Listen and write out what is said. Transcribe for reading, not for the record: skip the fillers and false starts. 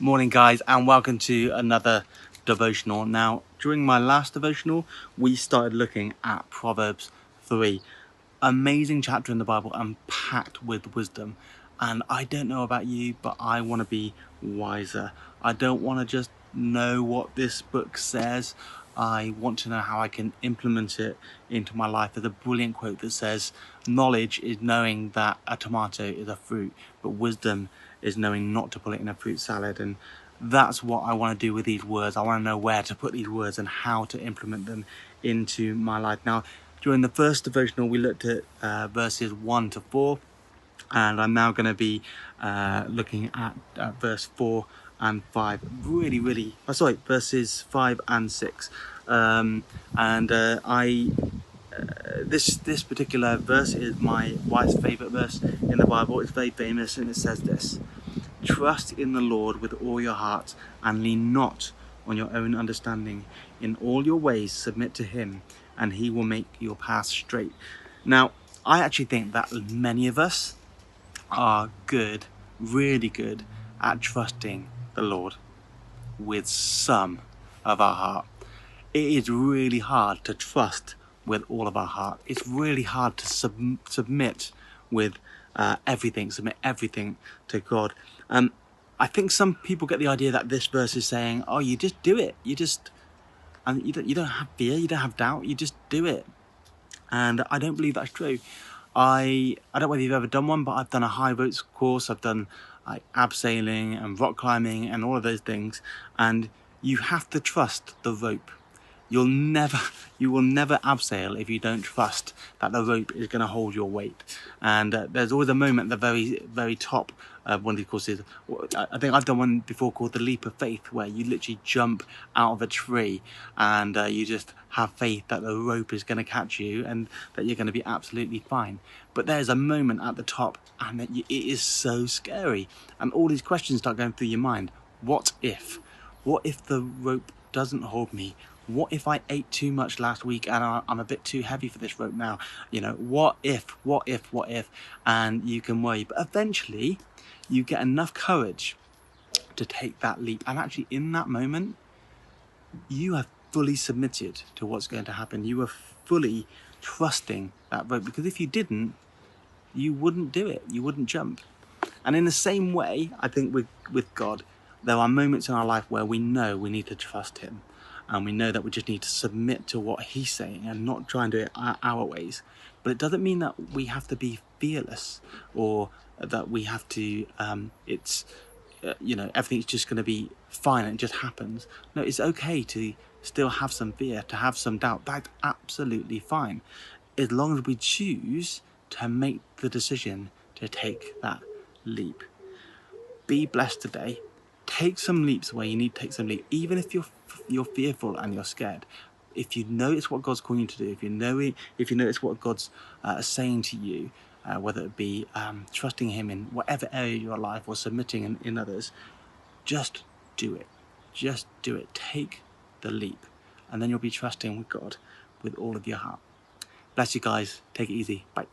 Morning, guys, and welcome to another devotional. Now, during my last devotional, we started looking at Proverbs 3. Amazing chapter in the Bible and packed with wisdom. And I don't know about you, but I want to be wiser. I don't want to just know what this book says. I want to know how I can implement it into my life. There's a brilliant quote that says, knowledge is knowing that a tomato is a fruit, but wisdom is knowing not to put it in a fruit salad. And that's what I want to do with these words. I want to know where to put these words and how to implement them into my life. Now, during the first devotional, we looked at verses 1 to 4, and I'm now going to be looking at verse 4 and 5. Verses 5 and 6. This particular verse is my wife's favourite verse in the Bible. It's very famous, and it says this: "Trust in the Lord with all your heart, and lean not on your own understanding. In all your ways submit to him, and he will make your path straight." Now, I actually think that many of us are good, really good, at trusting the Lord with some of our heart. It is really hard to trust with all of our heart. It's really hard to submit with submit everything to God. I think some people get the idea that this verse is saying, "Oh, you just do it. And you don't have fear, you don't have doubt. You just do it." And I don't believe that's true. I don't know whether you've ever done one, but I've done a high ropes course. I've done like abseiling and rock climbing and all of those things. And you have to trust the rope. You will never abseil if you don't trust that the rope is going to hold your weight. And there's always a moment at the very, very top of one of these courses. I think I've done one before called the leap of faith, where you literally jump out of a tree and you just have faith that the rope is going to catch you and that you're going to be absolutely fine. But there's a moment at the top, and it is so scary. And all these questions start going through your mind. What if? What if the rope doesn't hold me? What if I ate too much last week and I'm a bit too heavy for this rope now? What if? And you can worry. But eventually, you get enough courage to take that leap. And actually, in that moment, you have fully submitted to what's going to happen. You are fully trusting that rope. Because if you didn't, you wouldn't do it. You wouldn't jump. And in the same way, I think with God, there are moments in our life where we know we need to trust him. And we know that we just need to submit to what he's saying and not try and do it our ways. But it doesn't mean that we have to be fearless, or that we have to, everything's just going to be fine and it just happens. No, it's okay to still have some fear, to have some doubt. That's absolutely fine, as long as we choose to make the decision to take that leap. Be blessed today. Take some leaps where you need to take some leap, even if you're fearful and you're scared. If you know it's what God's calling you to do, if you know it's what God's saying to you, whether it be trusting him in whatever area of your life or submitting in others, just do it. Just do it. Take the leap, and then you'll be trusting with God with all of your heart. Bless you guys. Take it easy. Bye.